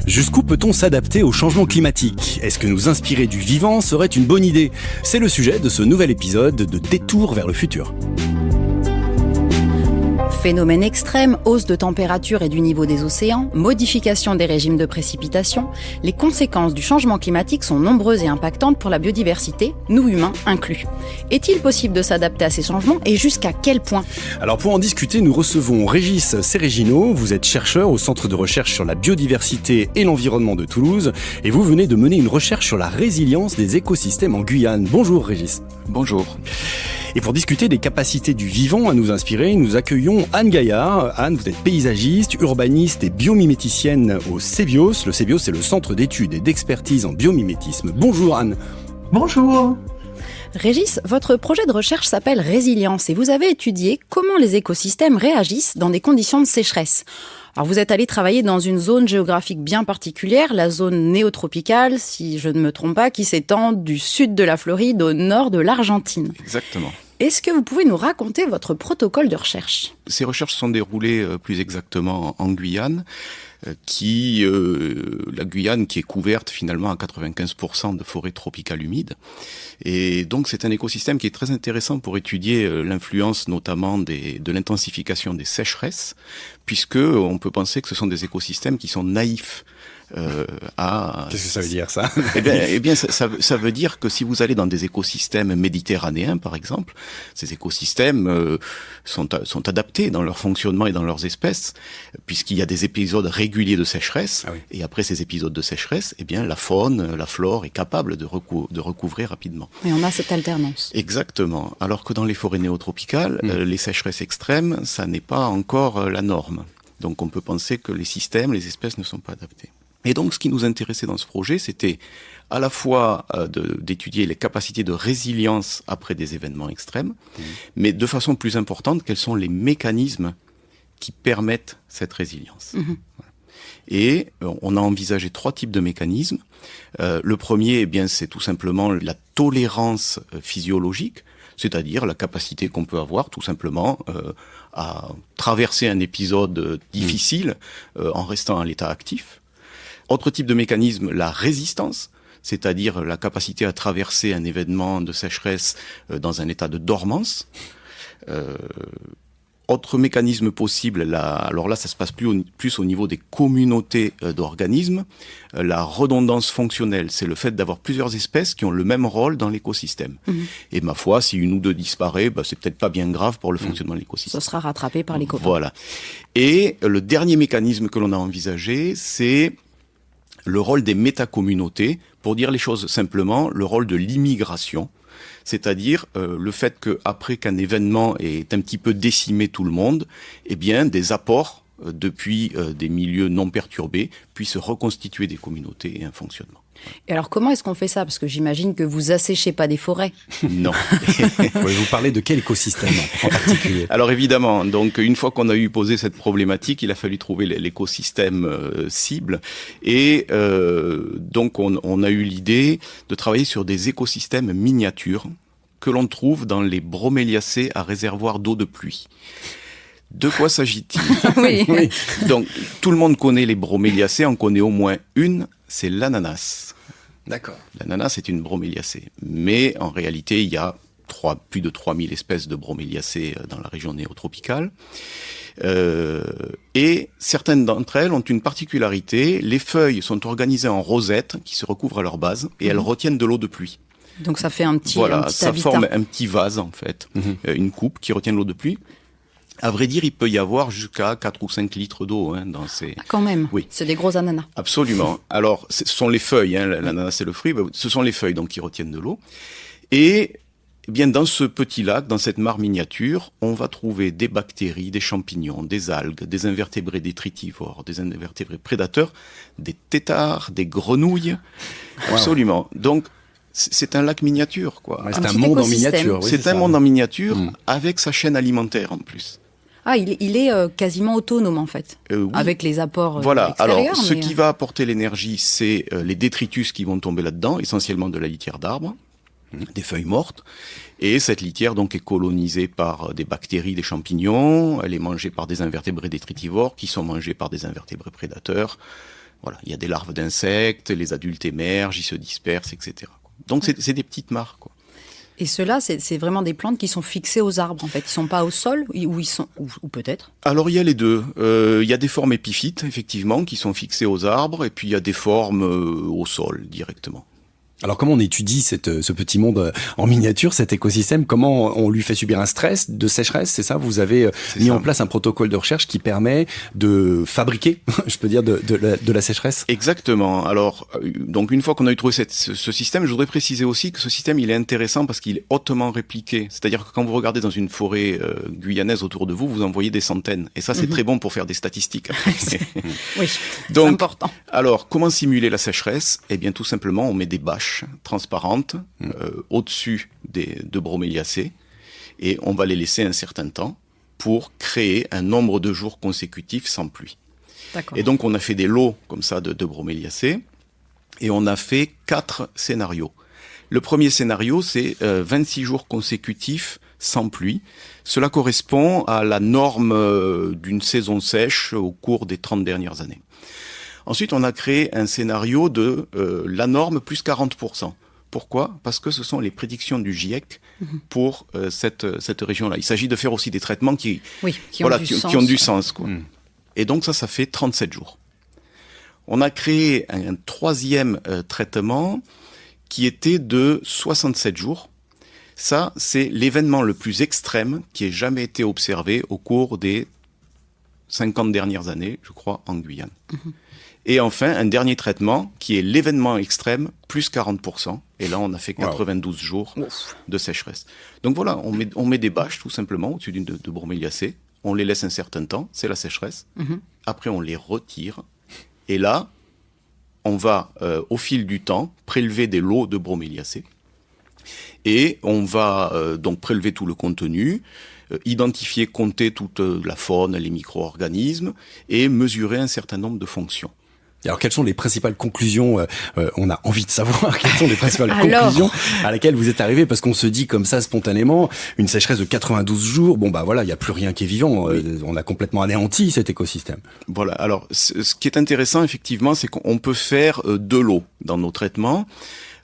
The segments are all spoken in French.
Jusqu'où peut-on s'adapter au changement climatique ? Est-ce que nous inspirer du vivant serait une bonne idée ? C'est le sujet de ce nouvel épisode de Détour vers le futur. Phénomènes extrêmes, hausse de température et du niveau des océans, modification des régimes de précipitation, les conséquences du changement climatique sont nombreuses et impactantes pour la biodiversité, nous humains inclus. Est-il possible de s'adapter à ces changements et jusqu'à quel point ? Alors pour en discuter, nous recevons Régis Serregino. Vous êtes chercheur au Centre de recherche sur la biodiversité et l'environnement de Toulouse et vous venez de mener une recherche sur la résilience des écosystèmes en Guyane. Bonjour Régis. Bonjour. Et pour discuter des capacités du vivant à nous inspirer, nous accueillons Anne Gaillard. Anne, vous êtes paysagiste, urbaniste et biomiméticienne au CEBIOS. Le CEBIOS, c'est le Centre d'études et d'expertise en biomimétisme. Bonjour Anne. Bonjour. Régis, votre projet de recherche s'appelle Résilience et vous avez étudié comment les écosystèmes réagissent dans des conditions de sécheresse. Alors vous êtes allé travailler dans une zone géographique bien particulière, la zone néotropicale, si je ne me trompe pas, qui s'étend du sud de la Floride au nord de l'Argentine. Exactement. Est-ce que vous pouvez nous raconter votre protocole de recherche ? Ces recherches sont déroulées plus exactement en Guyane, la Guyane qui est couverte finalement à 95% de forêts tropicales humides. Et donc c'est un écosystème qui est très intéressant pour étudier l'influence notamment de l'intensification des sécheresses, puisque on peut penser que ce sont des écosystèmes qui sont naïfs. Qu'est-ce que ça veut dire ça ? Eh bien, ça veut dire que si vous allez dans des écosystèmes méditerranéens, par exemple, ces écosystèmes sont adaptés dans leur fonctionnement et dans leurs espèces, puisqu'il y a des épisodes réguliers de sécheresse. Ah oui. Et après ces épisodes de sécheresse, eh bien, la faune, la flore est capable de recouvrer rapidement. Et on a cette alternance. Exactement. Alors que dans les forêts néotropicales, les sécheresses extrêmes, ça n'est pas encore la norme. Donc, on peut penser que les systèmes, les espèces ne sont pas adaptés. Et donc, ce qui nous intéressait dans ce projet, c'était à la fois d'étudier les capacités de résilience après des événements extrêmes, mais de façon plus importante, quels sont les mécanismes qui permettent cette résilience. Voilà. Et on a envisagé 3 types de mécanismes. Le premier, eh bien, c'est tout simplement la tolérance physiologique, c'est-à-dire la capacité qu'on peut avoir tout simplement à traverser un épisode difficile en restant à l'état actif. Autre type de mécanisme, la résistance, c'est-à-dire la capacité à traverser un événement de sécheresse dans un état de dormance. Autre mécanisme possible, alors là ça se passe plus au niveau des communautés d'organismes, la redondance fonctionnelle, c'est le fait d'avoir plusieurs espèces qui ont le même rôle dans l'écosystème. Et ma foi, si une ou deux disparaît, c'est peut-être pas bien grave pour le fonctionnement de l'écosystème. Ça sera rattrapé par les copains. Voilà. Et le dernier mécanisme que l'on a envisagé, c'est le rôle des métacommunautés, pour dire les choses simplement, le rôle de l'immigration, c'est-à-dire le fait qu'après qu'un événement ait un petit peu décimé tout le monde, eh bien des apports depuis des milieux non perturbés puissent reconstituer des communautés et un fonctionnement. Et alors comment est-ce qu'on fait ça ? Parce que j'imagine que vous asséchez pas des forêts. Non. Vous parlez de quel écosystème en particulier ? Alors évidemment, donc une fois qu'on a eu posé cette problématique, il a fallu trouver l'écosystème cible. Et donc on a eu l'idée de travailler sur des écosystèmes miniatures que l'on trouve dans les broméliacées à réservoirs d'eau de pluie. De quoi s'agit-il ? Oui. Donc, tout le monde connaît les broméliacées, on connaît au moins une, c'est l'ananas. D'accord. L'ananas est une broméliacée. Mais en réalité, il y a plus de 3000 espèces de broméliacées dans la région néotropicale. Et certaines d'entre elles ont une particularité, les feuilles sont organisées en rosettes qui se recouvrent à leur base et elles retiennent de l'eau de pluie. Donc ça fait un petit ça habitat. forme un petit vase en fait, une coupe qui retient de l'eau de pluie. À vrai dire, il peut y avoir jusqu'à 4 ou 5 litres d'eau dans ces... Ah, quand même, oui. C'est des gros ananas. Absolument. Alors, ce sont les feuilles, l'ananas c'est le fruit, ce sont les feuilles donc qui retiennent de l'eau. Et eh bien, dans ce petit lac, dans cette mare miniature, on va trouver des bactéries, des champignons, des algues, des invertébrés détritivores, des invertébrés prédateurs, des têtards, des grenouilles. Wow. Absolument. Donc, c'est un lac miniature, quoi. Ouais, c'est un monde en miniature. Oui, c'est un monde en miniature avec sa chaîne alimentaire en plus. Ah, il est quasiment autonome en fait, oui. Avec les apports voilà. extérieurs. Alors, ce qui va apporter l'énergie, c'est les détritus qui vont tomber là-dedans, essentiellement de la litière d'arbres, des feuilles mortes. Et cette litière donc est colonisée par des bactéries, des champignons. Elle est mangée par des invertébrés détritivores qui sont mangés par des invertébrés prédateurs. Voilà, il y a des larves d'insectes, les adultes émergent, ils se dispersent, etc. Donc c'est des petites mares, quoi. Et ceux-là, c'est vraiment des plantes qui sont fixées aux arbres, en fait. Ils sont pas au sol, ou peut-être. Alors il y a les deux. Il y a des formes épiphytes, effectivement, qui sont fixées aux arbres, et puis il y a des formes au sol directement. Alors comment on étudie ce petit monde en miniature, cet écosystème? Comment on lui fait subir un stress de sécheresse? C'est ça? Vous avez mis en place un protocole de recherche qui permet de fabriquer, je peux dire, de la sécheresse? Exactement. Alors, donc une fois qu'on a eu trouvé ce système, je voudrais préciser aussi que ce système, il est intéressant parce qu'il est hautement répliqué. C'est-à-dire que quand vous regardez dans une forêt guyanaise autour de vous, vous en voyez des centaines. Et ça, c'est très bon pour faire des statistiques. Oui, donc, c'est important. Alors, comment simuler la sécheresse? Eh bien, tout simplement, on met des bâches transparentes au-dessus de broméliacées et on va les laisser un certain temps pour créer un nombre de jours consécutifs sans pluie. D'accord. Et donc on a fait des lots comme ça de broméliacées et on a fait 4 scénarios. Le premier scénario, c'est 26 jours consécutifs sans pluie. Cela correspond à la norme d'une saison sèche au cours des 30 dernières années. Ensuite, on a créé un scénario de la norme plus 40%. Pourquoi? Parce que ce sont les prédictions du GIEC pour cette région-là. Il s'agit de faire aussi des traitements qui ont du sens. Quoi. Et donc ça fait 37 jours. On a créé un troisième traitement qui était de 67 jours. Ça, c'est l'événement le plus extrême qui ait jamais été observé au cours des 50 dernières années, je crois, en Guyane. Et enfin, un dernier traitement qui est l'événement extrême, plus 40%. Et là, on a fait 92 jours de sécheresse. Donc voilà, on met des bâches, tout simplement, au-dessus de broméliacées. On les laisse un certain temps, c'est la sécheresse. Après, on les retire. Et là, on va, au fil du temps, prélever des lots de broméliacées. Et on va donc prélever tout le contenu, identifier, compter toute la faune, les micro-organismes, et mesurer un certain nombre de fonctions. Alors, quelles sont les principales conclusions on a envie de savoir quelles sont les principales conclusions à laquelle vous êtes arrivé, parce qu'on se dit comme ça spontanément, une sécheresse de 92 jours, bon bah voilà, il y a plus rien qui est vivant, on a complètement anéanti cet écosystème. Voilà. Alors, ce qui est intéressant effectivement, c'est qu'on peut faire de l'eau dans nos traitements.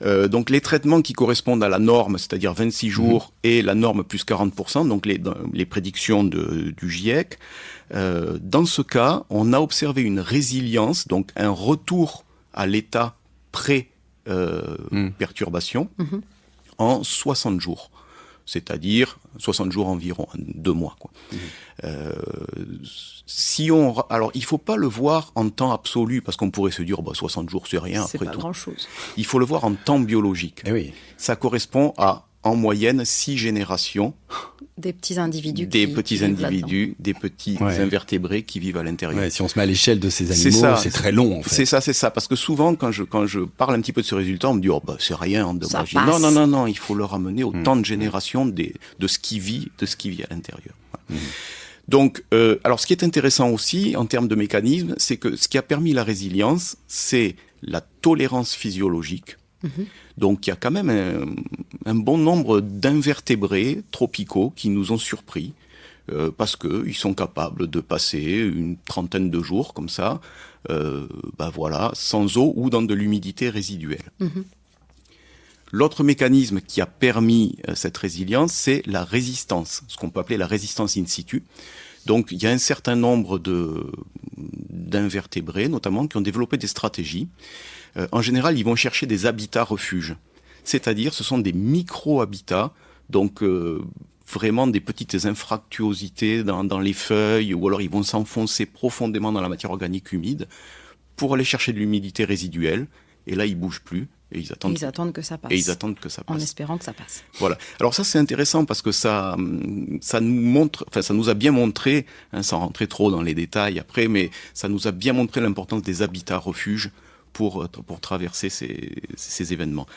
Donc les traitements qui correspondent à la norme, c'est-à-dire 26 jours et la norme plus 40%, donc les prédictions du GIEC, dans ce cas, on a observé une résilience, donc un retour à l'état pré-perturbation en 60 jours. C'est-à-dire 60 jours environ, 2 mois, quoi. Alors, il faut pas le voir en temps absolu, parce qu'on pourrait se dire, 60 jours, c'est rien, c'est après pas tout. grand-chose. Il faut le voir en temps biologique. Eh oui. Ça correspond à, en moyenne, 6 générations. Des petits individus des petits invertébrés qui vivent à l'intérieur. Ouais, si on se met à l'échelle de ces animaux, c'est très long, en fait. C'est ça. Parce que souvent, quand je parle un petit peu de ce résultat, on me dit, c'est rien, endommagé. Non, il faut le ramener au temps de génération de ce qui vit à l'intérieur. Voilà. Donc, alors, ce qui est intéressant aussi, en termes de mécanisme, c'est que ce qui a permis la résilience, c'est la tolérance physiologique. Donc il y a quand même un bon nombre d'invertébrés tropicaux qui nous ont surpris parce que ils sont capables de passer une trentaine de jours comme ça, sans eau ou dans de l'humidité résiduelle. L'autre mécanisme qui a permis cette résilience, c'est la résistance, ce qu'on peut appeler la résistance in situ. Donc il y a un certain nombre d'invertébrés, notamment, qui ont développé des stratégies. En général, ils vont chercher des habitats refuges. C'est-à-dire, ce sont des micro-habitats, donc vraiment des petites infractuosités dans les feuilles, ou alors ils vont s'enfoncer profondément dans la matière organique humide pour aller chercher de l'humidité résiduelle. Et là, ils bougent plus. Et ils attendent que ça passe. Et ils attendent que ça passe. En espérant que ça passe. Voilà. Alors ça, c'est intéressant parce que ça nous a bien montré, sans rentrer trop dans les détails après, mais ça nous a bien montré l'importance des habitats refuges pour traverser ces événements.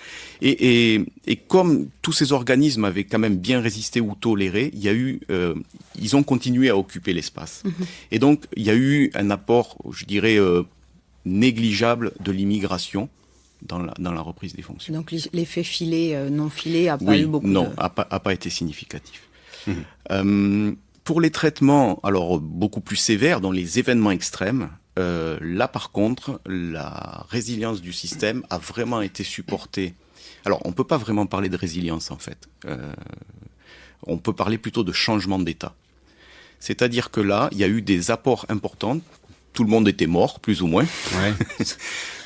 Et comme tous ces organismes avaient quand même bien résisté ou toléré, ils ont continué à occuper l'espace. Et donc, il y a eu un apport, je dirais, négligeable de l'immigration dans la reprise des fonctions. Donc l'effet filé, non filé a pas eu beaucoup a pas été significatif. Pour les traitements, alors beaucoup plus sévères, dans les événements extrêmes, là, par contre, la résilience du système a vraiment été supportée. Alors, on ne peut pas vraiment parler de résilience, en fait. On peut parler plutôt de changement d'état. C'est-à-dire que là, il y a eu des apports importants. Tout le monde était mort, plus ou moins. Ouais.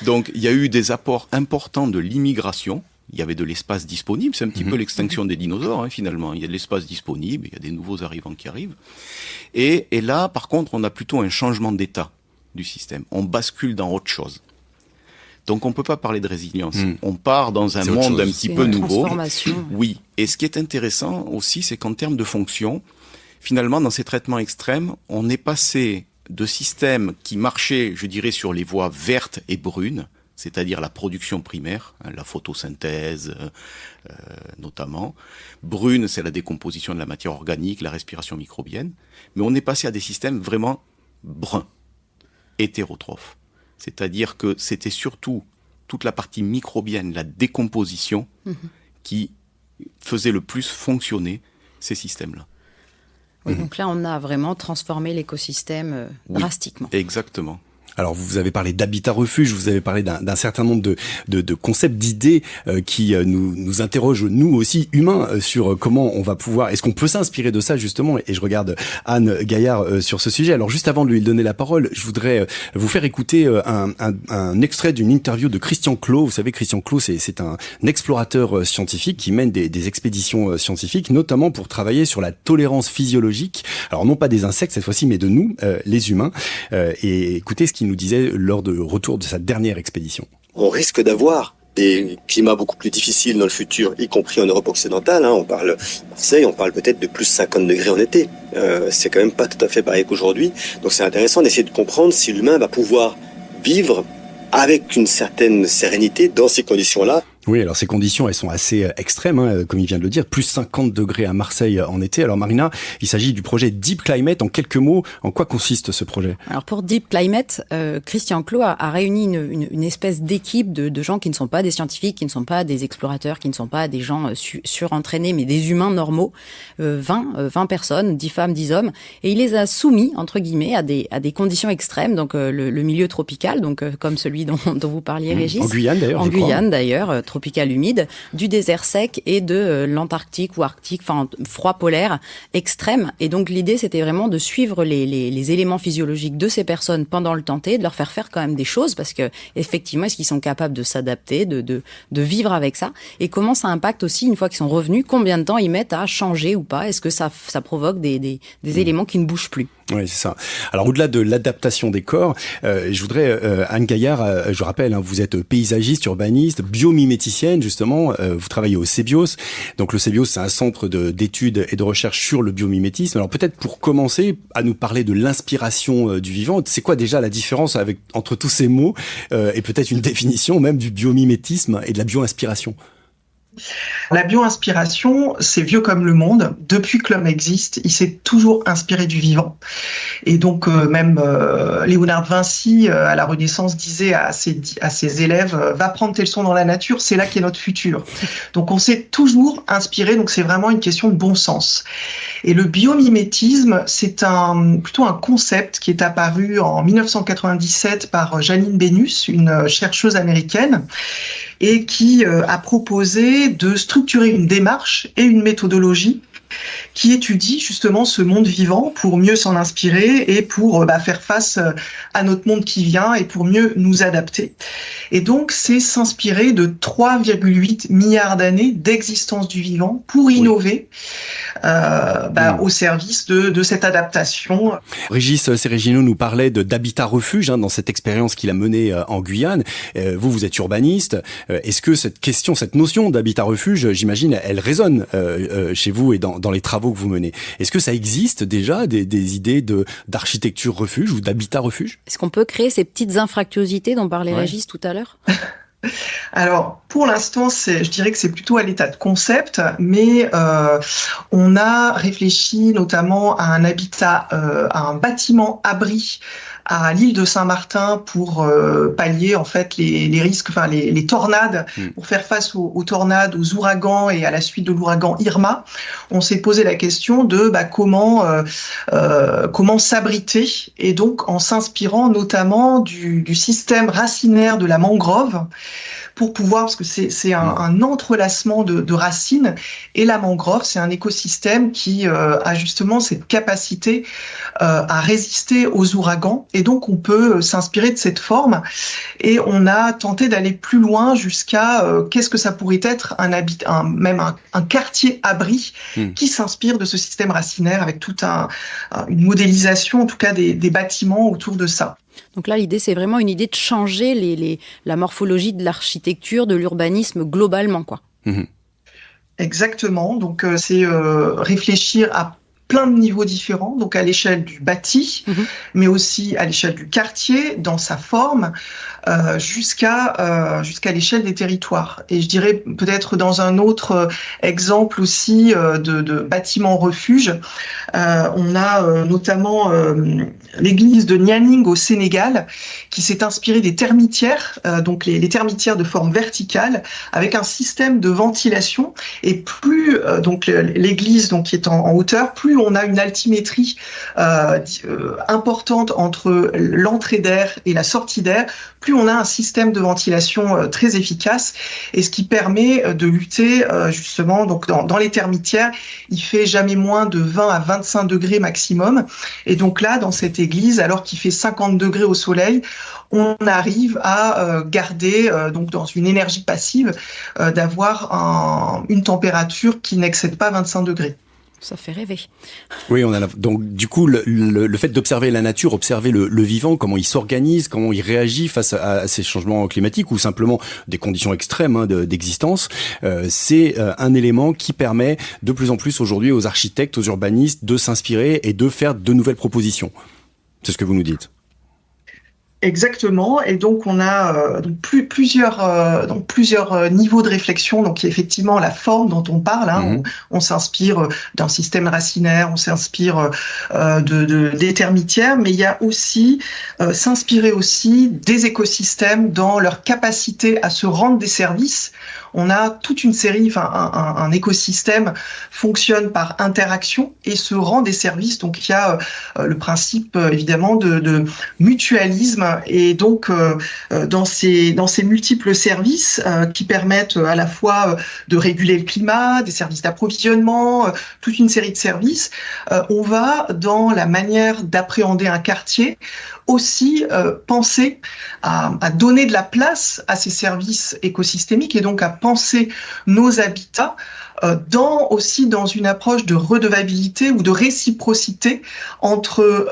Donc, il y a eu des apports importants de l'immigration. Il y avait de l'espace disponible. C'est un petit peu l'extinction des dinosaures, hein, finalement. Il y a de l'espace disponible, il y a des nouveaux arrivants qui arrivent. Et là, par contre, on a plutôt un changement d'état du système. On bascule dans autre chose. Donc, on ne peut pas parler de résilience. On part dans un monde un petit peu nouveau. Oui. Et ce qui est intéressant aussi, c'est qu'en termes de fonction, finalement, dans ces traitements extrêmes, on est passé de systèmes qui marchaient, je dirais, sur les voies vertes et brunes, c'est-à-dire la production primaire, la photosynthèse notamment. Brune, c'est la décomposition de la matière organique, la respiration microbienne. Mais on est passé à des systèmes vraiment bruns, hétérotrophes. C'est-à-dire que c'était surtout toute la partie microbienne, la décomposition, qui faisait le plus fonctionner ces systèmes-là. Oui, donc là, on a vraiment transformé l'écosystème drastiquement. Exactement. Alors, vous avez parlé d'habitat refuge, vous avez parlé d'un certain nombre de concepts, d'idées qui nous interrogent, nous aussi, humains, sur comment on va pouvoir... Est-ce qu'on peut s'inspirer de ça, justement? Et je regarde Anne Gaillard sur ce sujet. Alors, juste avant de lui donner la parole, je voudrais vous faire écouter un extrait d'une interview de Christian Clot. Vous savez, Christian Clot, c'est un explorateur scientifique qui mène des expéditions scientifiques, notamment pour travailler sur la tolérance physiologique. Alors, non pas des insectes cette fois-ci, mais de nous, les humains. Et écoutez ce qu'il nous disait lors de retour de sa dernière expédition. On risque d'avoir des climats beaucoup plus difficiles dans le futur, y compris en Europe occidentale. On parle Marseille, on parle peut-être de plus 50 degrés en été. C'est quand même pas tout à fait pareil qu'aujourd'hui. Donc c'est intéressant d'essayer de comprendre si l'humain va pouvoir vivre avec une certaine sérénité dans ces conditions-là. Oui, alors ces conditions, elles sont assez extrêmes, hein, comme il vient de le dire, plus 50 degrés à Marseille en été. Alors Marina, il s'agit du projet Deep Climate. En quelques mots, en quoi consiste ce projet? Alors pour Deep Climate, Christian Clot a réuni une espèce d'équipe de gens qui ne sont pas des scientifiques, qui ne sont pas des explorateurs, qui ne sont pas des gens surentraînés, mais des humains normaux, 20 personnes, 10 femmes, 10 hommes, et il les a soumis, entre guillemets, à des conditions extrêmes, donc le milieu tropical, donc comme celui dont vous parliez, Régis. En Guyane d'ailleurs, En Guyane d'ailleurs, tropical humide, du désert sec et de l'Antarctique ou Arctique, enfin froid polaire extrême. Et donc l'idée, c'était vraiment de suivre les éléments physiologiques de ces personnes pendant le temps T, de leur faire quand même des choses, parce que effectivement, est-ce qu'ils sont capables de s'adapter, de vivre avec ça, et comment ça impacte aussi, une fois qu'ils sont revenus, combien de temps ils mettent à changer ou pas, est-ce que ça provoque des éléments qui ne bougent plus. Oui, c'est ça. Alors, au-delà de l'adaptation des corps, je voudrais, Anne Gaillard, je rappelle, hein, vous êtes paysagiste, urbaniste, biomiméticienne, justement, vous travaillez au CEBIOS. Donc, le CEBIOS, c'est un centre d'études et de recherche sur le biomimétisme. Alors, peut-être pour commencer à nous parler de l'inspiration du vivant, c'est quoi déjà la différence entre tous ces mots et peut-être une définition même du biomimétisme et de la bio-inspiration? La bio-inspiration, c'est vieux comme le monde. Depuis que l'homme existe, il s'est toujours inspiré du vivant. Et donc, même Léonard de Vinci, à la Renaissance, disait à ses élèves, va prendre tes leçons dans la nature, c'est là qu'est notre futur. Donc, on s'est toujours inspiré, donc c'est vraiment une question de bon sens. Et le biomimétisme, c'est plutôt un concept qui est apparu en 1997 par Janine Benyus, une chercheuse américaine, et qui a proposé de structurer une démarche et une méthodologie qui étudie justement ce monde vivant pour mieux s'en inspirer et pour faire face à notre monde qui vient et pour mieux nous adapter. Et donc, c'est s'inspirer de 3,8 milliards d'années d'existence du vivant pour innover au service de cette adaptation. Régis Cérégino nous parlait d'habitat refuge dans cette expérience qu'il a menée en Guyane. Vous êtes urbaniste. Est-ce que cette notion d'habitat refuge, j'imagine, elle résonne chez vous et dans les travaux que vous menez? Est-ce que ça existe déjà des idées d'architecture refuge ou d'habitat refuge? Est-ce qu'on peut créer ces petites infractuosités dont parlait Régis tout à l'heure? Alors, pour l'instant, je dirais que c'est plutôt à l'état de concept, mais on a réfléchi notamment à un habitat, à un bâtiment abri à l'île de Saint-Martin pour pallier en fait les risques, enfin les tornades, pour faire face aux tornades, aux ouragans et à la suite de l'ouragan Irma. On s'est posé la question de comment s'abriter, et donc en s'inspirant notamment du système racinaire de la mangrove, pour pouvoir, parce que c'est un entrelacement de racines, et la mangrove, c'est un écosystème qui a justement cette capacité à résister aux ouragans, et donc on peut s'inspirer de cette forme, et on a tenté d'aller plus loin jusqu'à qu'est-ce que ça pourrait être un quartier abri qui s'inspire de ce système racinaire, avec toute une modélisation, en tout cas des bâtiments autour de ça. Donc là, l'idée, c'est vraiment une idée de changer la morphologie de l'architecture, de l'urbanisme globalement, quoi. Exactement. Donc, c'est réfléchir à plein de niveaux différents, donc à l'échelle du bâti, mais aussi à l'échelle du quartier, dans sa forme, jusqu'à l'échelle des territoires. Et je dirais peut-être dans un autre exemple aussi de bâtiments refuge, on a notamment l'église de Nianing au Sénégal, qui s'est inspirée des termitières, donc les termitières de forme verticale, avec un système de ventilation. Et plus donc l'église donc qui est en hauteur, plus on a une altimétrie importante entre l'entrée d'air et la sortie d'air, plus on a un système de ventilation très efficace, et ce qui permet de lutter justement, donc dans les termitières, il fait jamais moins de 20 à 25 degrés maximum, et donc là, dans cette église, alors qu'il fait 50 degrés au soleil, on arrive à garder, donc dans une énergie passive, d'avoir une température qui n'excède pas 25 degrés. Ça fait rêver. Oui, donc du coup le fait d'observer la nature, observer le vivant, comment il s'organise, comment il réagit face à ces changements climatiques ou simplement des conditions extrêmes d'existence, c'est un élément qui permet de plus en plus aujourd'hui aux architectes, aux urbanistes de s'inspirer et de faire de nouvelles propositions. C'est ce que vous nous dites. Exactement, et donc on a plusieurs niveaux de réflexion. Donc effectivement la forme dont on parle, on s'inspire d'un système racinaire, on s'inspire des termitières, mais il y a aussi s'inspirer aussi des écosystèmes dans leur capacité à se rendre des services. On a toute une série, un écosystème fonctionne par interaction et se rend des services. Donc il y a le principe évidemment de mutualisme, et donc dans ces multiples services qui permettent à la fois de réguler le climat, des services d'approvisionnement, toute une série de services, on va dans la manière d'appréhender un quartier aussi penser à donner de la place à ces services écosystémiques, et donc à penser nos habitats dans une approche de redevabilité ou de réciprocité entre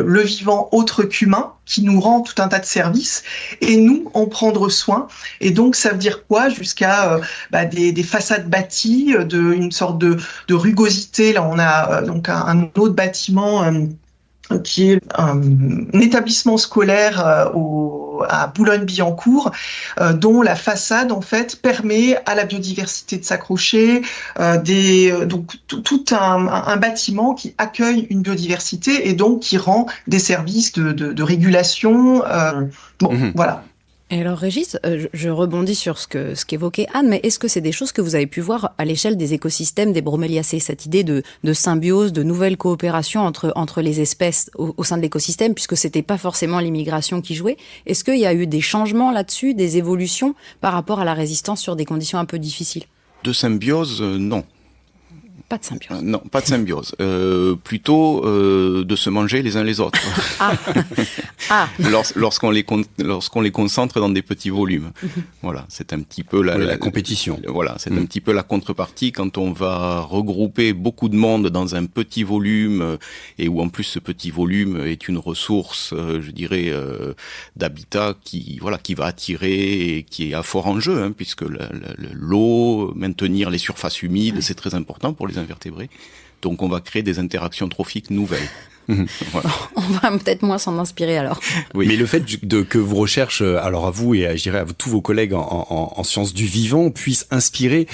le vivant autre qu'humain, qui nous rend tout un tas de services, et nous en prendre soin. Et donc ça veut dire quoi? Jusqu'à des façades bâties, une sorte de rugosité. Là on a donc un autre bâtiment qui est un établissement scolaire à Boulogne-Billancourt, dont la façade en fait permet à la biodiversité de s'accrocher, donc tout un bâtiment qui accueille une biodiversité et donc qui rend des services de régulation. Voilà. Et alors Régis, je rebondis sur ce qu'évoquait Anne, mais est-ce que c'est des choses que vous avez pu voir à l'échelle des écosystèmes des broméliacées, cette idée de symbiose, de nouvelles coopérations entre les espèces au sein de l'écosystème, puisque c'était pas forcément l'immigration qui jouait? Est-ce qu'il y a eu des changements là-dessus, des évolutions par rapport à la résistance sur des conditions un peu difficiles? De symbiose, non. Pas de symbiose. Non, pas de symbiose. Plutôt de se manger les uns les autres. Lorsqu'on les concentre dans des petits volumes. Voilà, c'est un petit peu la compétition. Voilà, c'est un petit peu la contrepartie quand on va regrouper beaucoup de monde dans un petit volume, et où en plus ce petit volume est une ressource, je dirais, d'habitat qui va attirer et qui est à fort enjeu, puisque l'eau, maintenir les surfaces humides, c'est très important pour les invertébrés. Donc on va créer des interactions trophiques nouvelles. Voilà. On va peut-être moins s'en inspirer alors. Oui. Mais le fait que vos recherches, alors à vous et je dirais à tous vos collègues en sciences du vivant, puissent inspirer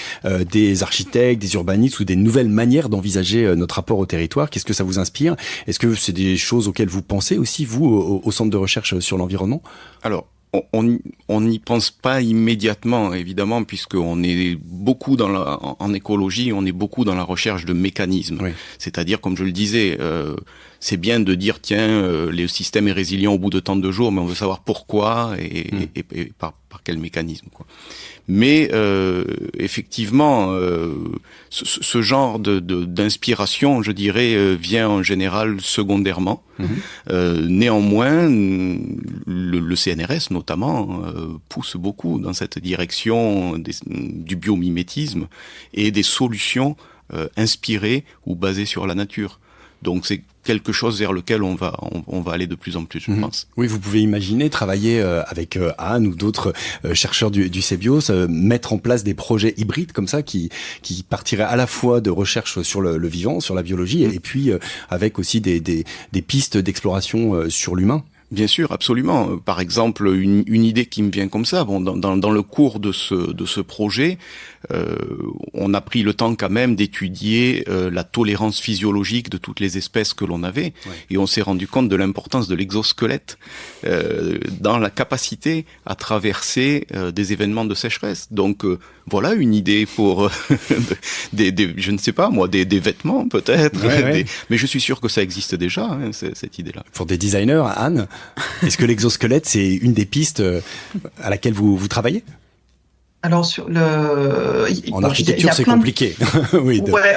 des architectes, des urbanistes ou des nouvelles manières d'envisager notre rapport au territoire, qu'est-ce que ça vous inspire? Est-ce que c'est des choses auxquelles vous pensez aussi, vous, au Centre de recherche sur l'environnement? Alors, on n'y pense pas immédiatement, évidemment, puisqu'on est beaucoup en écologie, on est beaucoup dans la recherche de mécanismes. Oui. C'est-à-dire, comme je le disais, c'est bien de dire, tiens, le système est résilient au bout de tant de jours, mais on veut savoir pourquoi et par quel mécanisme, quoi. Mais effectivement, ce genre d'inspiration, je dirais, vient en général secondairement. Néanmoins, le CNRS notamment pousse beaucoup dans cette direction du biomimétisme et des solutions inspirées ou basées sur la nature. Donc c'est quelque chose vers lequel on va aller de plus en plus, je pense. Oui, vous pouvez imaginer travailler avec Anne ou d'autres chercheurs du CEBIOS, mettre en place des projets hybrides comme ça qui partiraient à la fois de recherche sur le vivant, sur la biologie, et puis avec aussi des pistes d'exploration sur l'humain. Bien sûr, absolument. Par exemple, une idée qui me vient comme ça, dans le cours de ce projet, on a pris le temps quand même d'étudier la tolérance physiologique de toutes les espèces que l'on avait, et on s'est rendu compte de l'importance de l'exosquelette dans la capacité à traverser des événements de sécheresse. Donc voilà une idée pour je ne sais pas moi, des vêtements peut-être, mais je suis sûr que ça existe déjà, cette idée-là. Pour des designers, Anne, est-ce que l'exosquelette, c'est une des pistes à laquelle vous travaillez? Alors en architecture, c'est compliqué. Oui, ouais,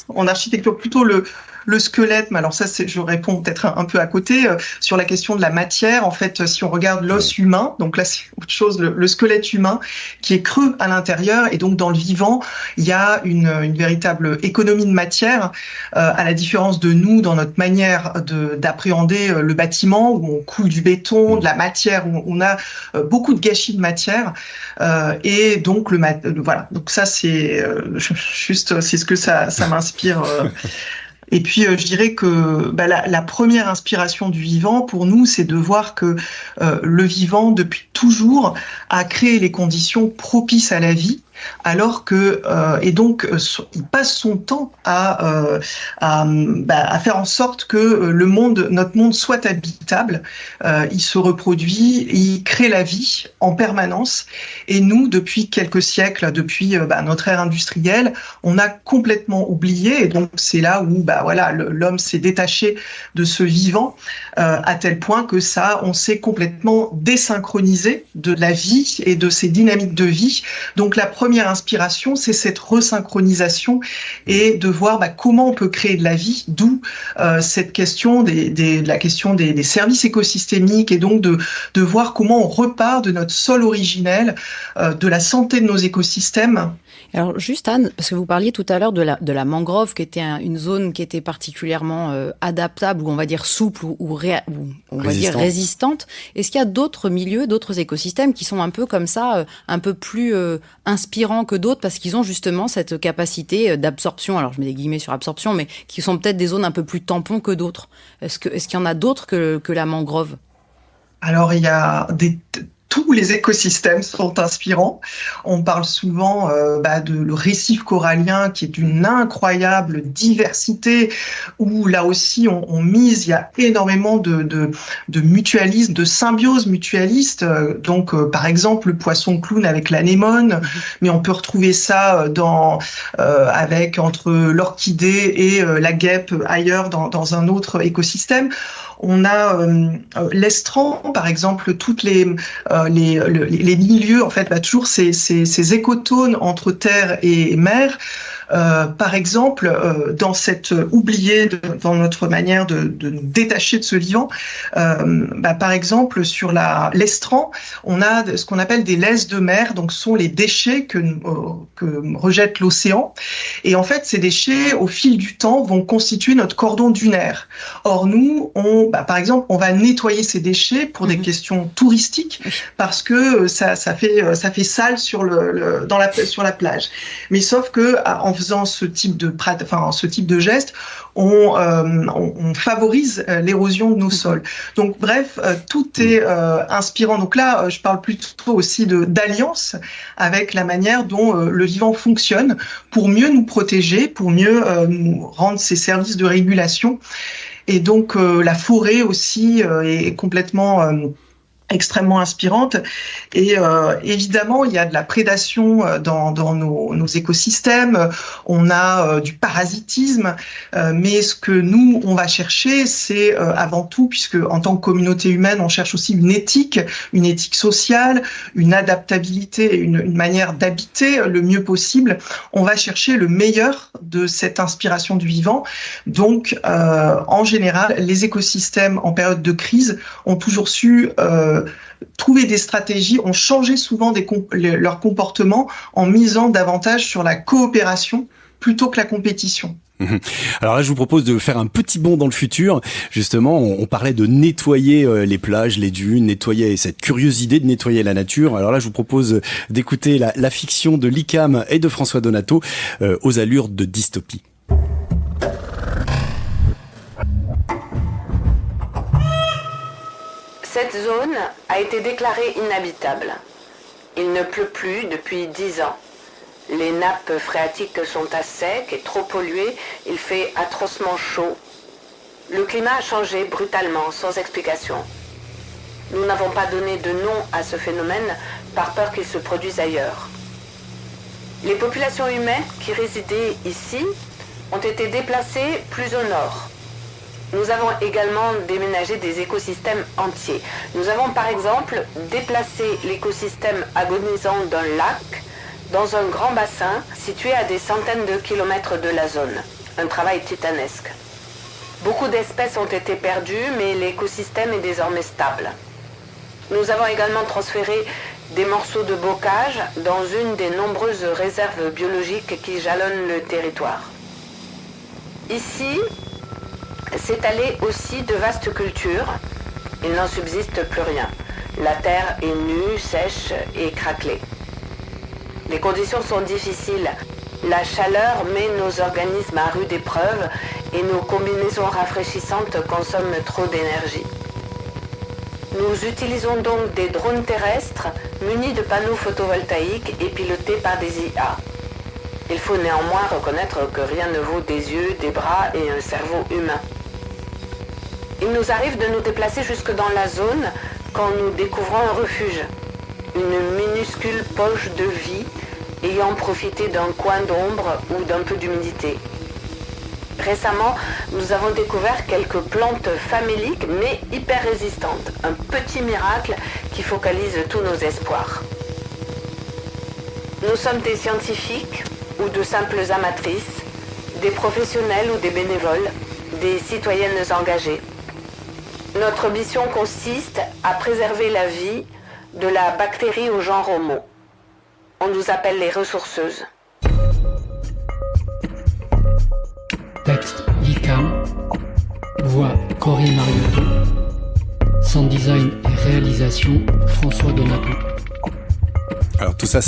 en architecture plutôt le squelette, mais alors ça, je réponds peut-être un peu à côté, sur la question de la matière. En fait, si on regarde l'os humain, donc là, c'est autre chose, le squelette humain qui est creux à l'intérieur, et donc dans le vivant, il y a une véritable économie de matière, à la différence de nous, dans notre manière d'appréhender le bâtiment, où on coule du béton, de la matière, où on a beaucoup de gâchis de matière, et donc voilà. Donc ça, c'est juste, c'est ce que ça m'inspire. Et puis, je dirais que la première inspiration du vivant, pour nous, c'est de voir que le vivant, depuis toujours, a créé les conditions propices à la vie, alors que et donc il passe son temps à faire en sorte que notre monde soit habitable. Il se reproduit, il crée la vie en permanence. Et nous, depuis quelques siècles, depuis notre ère industrielle, on a complètement oublié. Et donc c'est là où l'homme s'est détaché de ce vivant à tel point que on s'est complètement désynchronisé de la vie et de ses dynamiques de vie. Donc la première inspiration, c'est cette resynchronisation et de voir comment on peut créer de la vie, d'où cette question la question des services écosystémiques, et donc de voir comment on repart de notre sol originel, de la santé de nos écosystèmes. Alors juste Anne, parce que vous parliez tout à l'heure de la mangrove, qui était une zone qui était particulièrement adaptable, ou on va dire souple, ou on va dire résistante. Est-ce qu'il y a d'autres milieux, d'autres écosystèmes qui sont un peu comme ça, un peu plus inspirants que d'autres, parce qu'ils ont justement cette capacité d'absorption, alors je mets des guillemets sur absorption, mais qui sont peut-être des zones un peu plus tampons que d'autres? Est-ce qu'il y en a d'autres que la mangrove? Alors il y a tous les écosystèmes sont inspirants. On parle souvent le récif corallien, qui est d'une incroyable diversité, où là aussi on mise, il y a énormément de mutualisme, de symbiose mutualiste. Donc par exemple le poisson clown avec l'anémone, mais on peut retrouver ça entre l'orchidée et la guêpe ailleurs dans un autre écosystème. On a l'estran, par exemple, toutes les milieux, en fait, toujours ces écotones entre terre et mer. Par exemple, dans cette oubliée, dans notre manière de nous détacher de ce vivant, par exemple, sur l'estran, on a ce qu'on appelle des laisses de mer, donc ce sont les déchets que rejette l'océan. Et en fait, ces déchets, au fil du temps, vont constituer notre cordon dunaire. Or, nous, par exemple, on va nettoyer ces déchets pour des questions touristiques, parce que ça fait sale sur la plage. Mais sauf que, en faisant ce type de geste, on favorise l'érosion de nos sols. Donc bref, tout est inspirant. Donc là, je parle plutôt aussi d'alliance avec la manière dont le vivant fonctionne pour mieux nous protéger, pour mieux nous rendre ces services de régulation. Et donc la forêt aussi est complètement extrêmement inspirante. Et évidemment, il y a de la prédation dans nos écosystèmes, on a du parasitisme, mais ce que nous, on va chercher, c'est avant tout, puisque en tant que communauté humaine, on cherche aussi une éthique sociale, une adaptabilité, une manière d'habiter le mieux possible. On va chercher le meilleur de cette inspiration du vivant. Donc, en général, les écosystèmes en période de crise ont toujours su trouver des stratégies, ont changé souvent leur comportement en misant davantage sur la coopération plutôt que la compétition. Alors là, je vous propose de faire un petit bond dans le futur. Justement, on parlait de nettoyer les plages, les dunes, nettoyer cette curieuse idée de nettoyer la nature. Alors là, je vous propose d'écouter la fiction de l'ICAM et de François Donato aux allures de dystopie. Cette zone a été déclarée inhabitable. Il ne pleut plus depuis 10 ans. Les nappes phréatiques sont à sec et trop polluées. Il fait atrocement chaud. Le climat a changé brutalement, sans explication. Nous n'avons pas donné de nom à ce phénomène par peur qu'il se produise ailleurs. Les populations humaines qui résidaient ici ont été déplacées plus au nord. Nous avons également déménagé des écosystèmes entiers. Nous avons par exemple déplacé l'écosystème agonisant d'un lac dans un grand bassin situé à des centaines de kilomètres de la zone. Un travail titanesque. Beaucoup d'espèces ont été perdues, mais l'écosystème est désormais stable. Nous avons également transféré des morceaux de bocage dans une des nombreuses réserves biologiques qui jalonnent le territoire. Ici, s'étalaient aussi de vastes cultures. Il n'en subsiste plus rien. La terre est nue, sèche et craquelée. Les conditions sont difficiles. La chaleur met nos organismes à rude épreuve et nos combinaisons rafraîchissantes consomment trop d'énergie. Nous utilisons donc des drones terrestres munis de panneaux photovoltaïques et pilotés par des IA. Il faut néanmoins reconnaître que rien ne vaut des yeux, des bras et un cerveau humain. Il nous arrive de nous déplacer jusque dans la zone quand nous découvrons un refuge, une minuscule poche de vie ayant profité d'un coin d'ombre ou d'un peu d'humidité. Récemment, nous avons découvert quelques plantes faméliques mais hyper résistantes, un petit miracle qui focalise tous nos espoirs. Nous sommes des scientifiques ou de simples amatrices, des professionnels ou des bénévoles, des citoyennes engagées. Notre mission consiste à préserver la vie de la bactérie au genre Homo. On nous appelle les ressourceuses. Texte l'ICAM, voix Corinne Mariotto, sound design et réalisation François Donato. Alors tout ça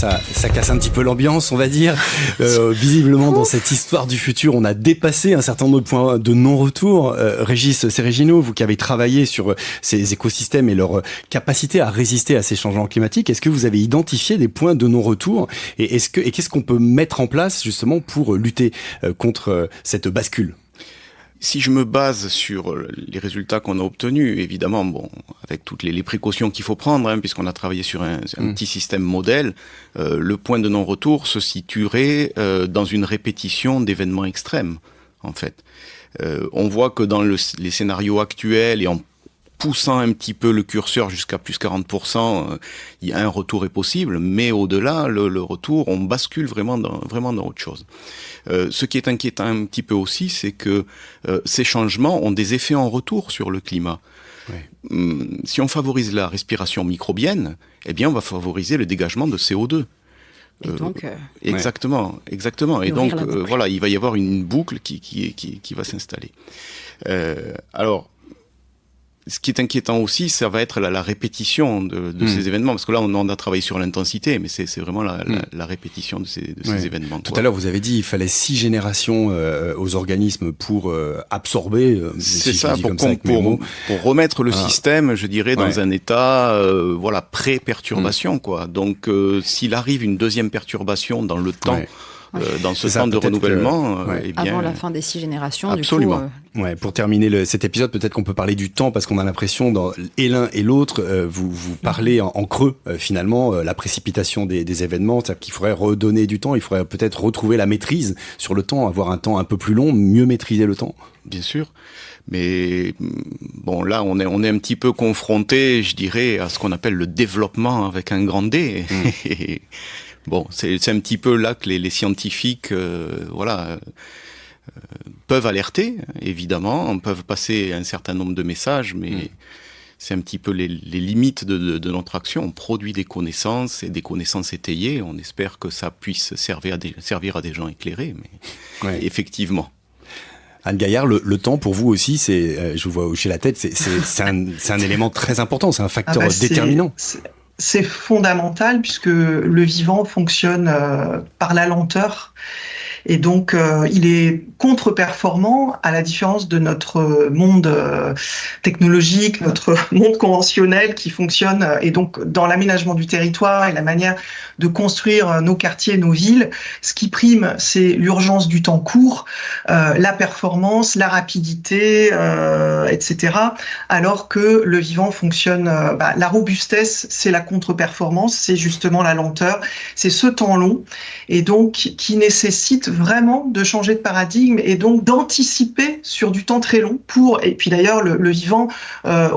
casse un petit peu l'ambiance, on va dire. Visiblement, dans cette histoire du futur, on a dépassé un certain nombre de points de non-retour. Régis Seregino, vous qui avez travaillé sur ces écosystèmes et leur capacité à résister à ces changements climatiques, est-ce que vous avez identifié des points de non-retour et qu'est-ce qu'on peut mettre en place justement pour lutter contre cette bascule ? Si je me base sur les résultats qu'on a obtenus, évidemment, bon, avec toutes les précautions qu'il faut prendre, puisqu'on a travaillé sur un petit système modèle, le point de non-retour se situerait dans une répétition d'événements extrêmes, en fait. On voit que dans les scénarios actuels et en poussant un petit peu le curseur jusqu'à plus 40%, il y a un retour est possible, mais au-delà, le retour, on bascule vraiment dans autre chose. Ce qui est inquiétant un petit peu aussi, c'est que ces changements ont des effets en retour sur le climat. Ouais. Si on favorise la respiration microbienne, eh bien, on va favoriser le dégagement de CO2. Et donc, exactement. Et donc, voilà, il va y avoir une boucle qui va s'installer. Alors, Ce qui est inquiétant aussi, ça va être la répétition de ces événements, parce que là, on a travaillé sur l'intensité, mais c'est vraiment la répétition de ces événements. Tout à l'heure, vous avez dit il fallait 6 générations aux organismes pour absorber. C'est ça, pour remettre le système, je dirais, dans un état pré-perturbation, quoi. Donc, s'il arrive une deuxième perturbation dans le temps. Dans ce temps de renouvellement, avant la fin des 6 générations, absolument. Du coup, pour terminer cet épisode, peut-être qu'on peut parler du temps, parce qu'on a l'impression, et l'un et l'autre, vous parlez en creux, finalement, la précipitation des événements, c'est-à-dire qu'il faudrait redonner du temps, il faudrait peut-être retrouver la maîtrise sur le temps, avoir un temps un peu plus long, mieux maîtriser le temps. Bien sûr. Mais bon, là, on est un petit peu confronté, je dirais, à ce qu'on appelle le développement avec un grand D. Bon, c'est un petit peu là que les scientifiques, peuvent alerter, évidemment, peuvent passer un certain nombre de messages, mais c'est un petit peu les limites de notre action. On produit des connaissances et des connaissances étayées. On espère que ça puisse servir à des gens éclairés, mais effectivement. Anne Gaillard, le temps pour vous aussi, je vous vois hocher la tête, c'est un élément très important, c'est un facteur déterminant. C'est fondamental puisque le vivant fonctionne par la lenteur. Et donc, il est contre-performant à la différence de notre monde technologique, notre monde conventionnel qui fonctionne. Et donc, dans l'aménagement du territoire et la manière de construire nos quartiers, nos villes, ce qui prime, c'est l'urgence du temps court, la performance, la rapidité, etc. Alors que le vivant fonctionne... la robustesse, c'est la contre-performance, c'est justement la lenteur, c'est ce temps long, et donc qui nécessite vraiment de changer de paradigme et donc d'anticiper sur du temps très long et puis d'ailleurs le vivant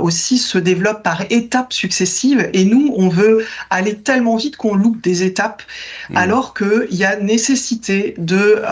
aussi se développe par étapes successives et nous on veut aller tellement vite qu'on loupe des étapes alors qu'il y a nécessité de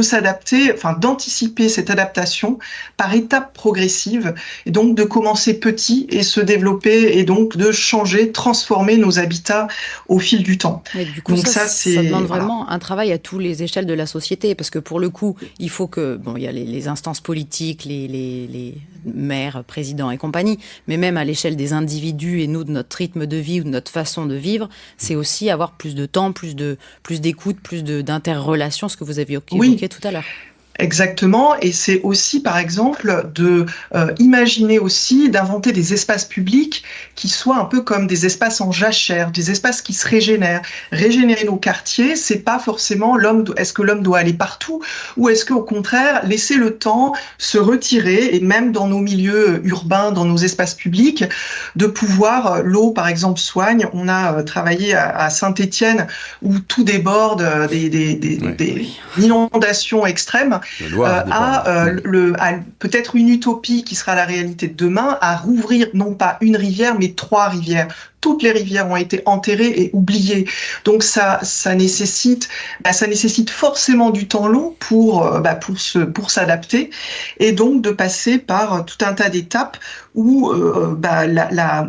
s'adapter, d'anticiper cette adaptation par étapes progressives et donc de commencer petit et se développer et donc de changer, transformer nos habitats au fil du temps. Et du coup, donc ça demande vraiment un travail à tous les échelles de la société, parce que pour le coup, il faut que, il y a les instances politiques, les maires, présidents et compagnie, mais même à l'échelle des individus et nous, de notre rythme de vie ou de notre façon de vivre, c'est aussi avoir plus de temps, plus d'écoute, plus d'interrelations, ce que vous aviez évoqué tout à l'heure. Exactement, et c'est aussi par exemple de imaginer aussi d'inventer des espaces publics qui soient un peu comme des espaces en jachère, des espaces qui se régénèrent. Régénérer nos quartiers, c'est pas forcément est-ce que l'homme doit aller partout ou est-ce qu'au contraire laisser le temps se retirer et même dans nos milieux urbains, dans nos espaces publics, de pouvoir l'eau par exemple soigne. On a travaillé à Saint-Étienne où tout déborde, des inondations extrêmes. Peut-être une utopie qui sera la réalité de demain, à rouvrir non pas une rivière, mais 3 rivières. Toutes les rivières ont été enterrées et oubliées. Donc ça nécessite forcément du temps long pour s'adapter et donc de passer par tout un tas d'étapes où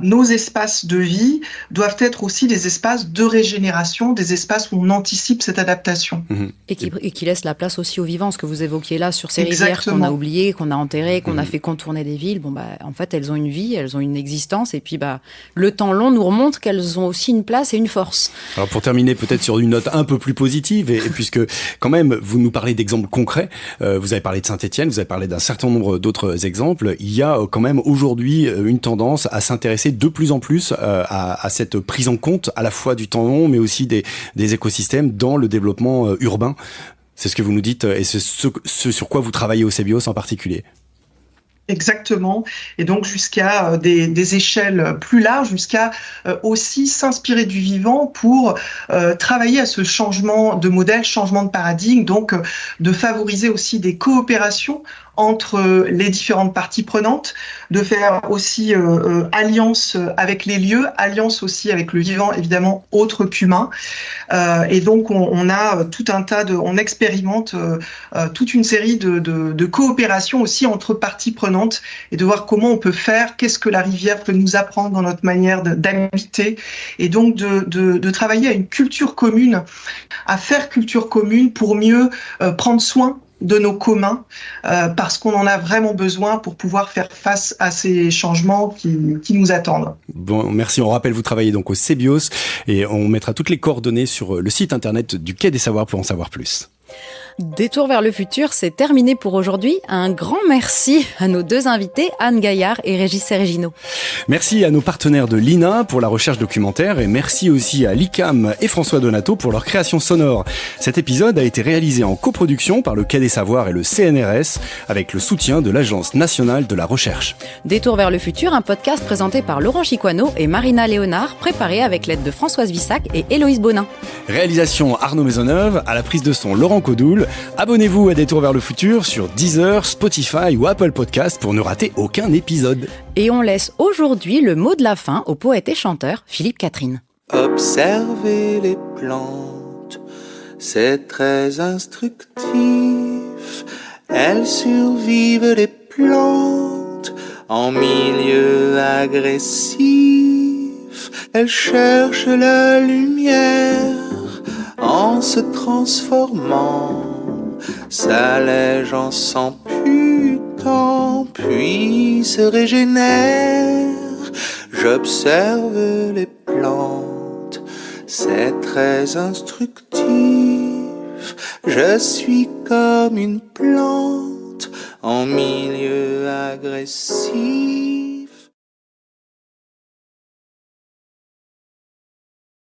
nos espaces de vie doivent être aussi des espaces de régénération, des espaces où on anticipe cette adaptation. Et qui laissent la place aussi aux vivants, ce que vous évoquiez là sur ces rivières qu'on a oubliées, qu'on a enterrées, qu'on a fait contourner des villes. En fait, elles ont une vie, elles ont une existence, et puis le temps long nous remontre qu'elles ont aussi une place et une force. Alors pour terminer peut-être sur une note un peu plus positive, et puisque quand même vous nous parlez d'exemples concrets, vous avez parlé de Saint-Étienne, vous avez parlé d'un certain nombre d'autres exemples, il y a quand même aujourd'hui une tendance à s'intéresser de plus en plus à cette prise en compte à la fois du temps long mais aussi des écosystèmes dans le développement urbain. C'est ce que vous nous dites et c'est ce sur quoi vous travaillez au CEBIOS en particulier. Exactement, et donc jusqu'à des échelles plus larges, jusqu'à aussi s'inspirer du vivant pour travailler à ce changement de modèle, changement de paradigme, donc de favoriser aussi des coopérations entre les différentes parties prenantes, de faire aussi alliance avec les lieux, alliance aussi avec le vivant, évidemment, autre qu'humain. Et donc, on a tout un tas on expérimente toute une série de coopérations aussi entre parties prenantes et de voir comment on peut faire, qu'est-ce que la rivière peut nous apprendre dans notre manière d'habiter, et donc de travailler à une culture commune, à faire culture commune pour mieux prendre soin de nos communs parce qu'on en a vraiment besoin pour pouvoir faire face à ces changements qui nous attendent. Bon, merci. On rappelle, vous travaillez donc au CBIOS et on mettra toutes les coordonnées sur le site internet du Quai des Savoirs pour en savoir plus. Détour vers le futur, c'est terminé pour aujourd'hui. Un grand merci à nos deux invités, Anne Gaillard et Régis Sergino. Merci à nos partenaires de l'INA pour la recherche documentaire et merci aussi à l'ICAM et François Donato pour leur création sonore. Cet épisode a été réalisé en coproduction par le Quai des Savoirs et le CNRS avec le soutien de l'Agence nationale de la recherche. Détour vers le futur, un podcast présenté par Laurent Chiquano et Marina Léonard, préparé avec l'aide de Françoise Vissac et Héloïse Bonin. Réalisation Arnaud Maisonneuve, à la prise de son Laurent Codoul. Abonnez-vous à Détour vers le futur sur Deezer, Spotify ou Apple Podcast pour ne rater aucun épisode. Et on laisse aujourd'hui le mot de la fin au poète et chanteur Philippe Catherine. Observer les plantes, c'est très instructif. Elles survivent les plantes en milieu agressif. Elles cherchent la lumière en se transformant, s'allègent en s'amputant, puis se régénèrent. J'observe les plantes, c'est très instructif. Je suis comme une plante en milieu agressif.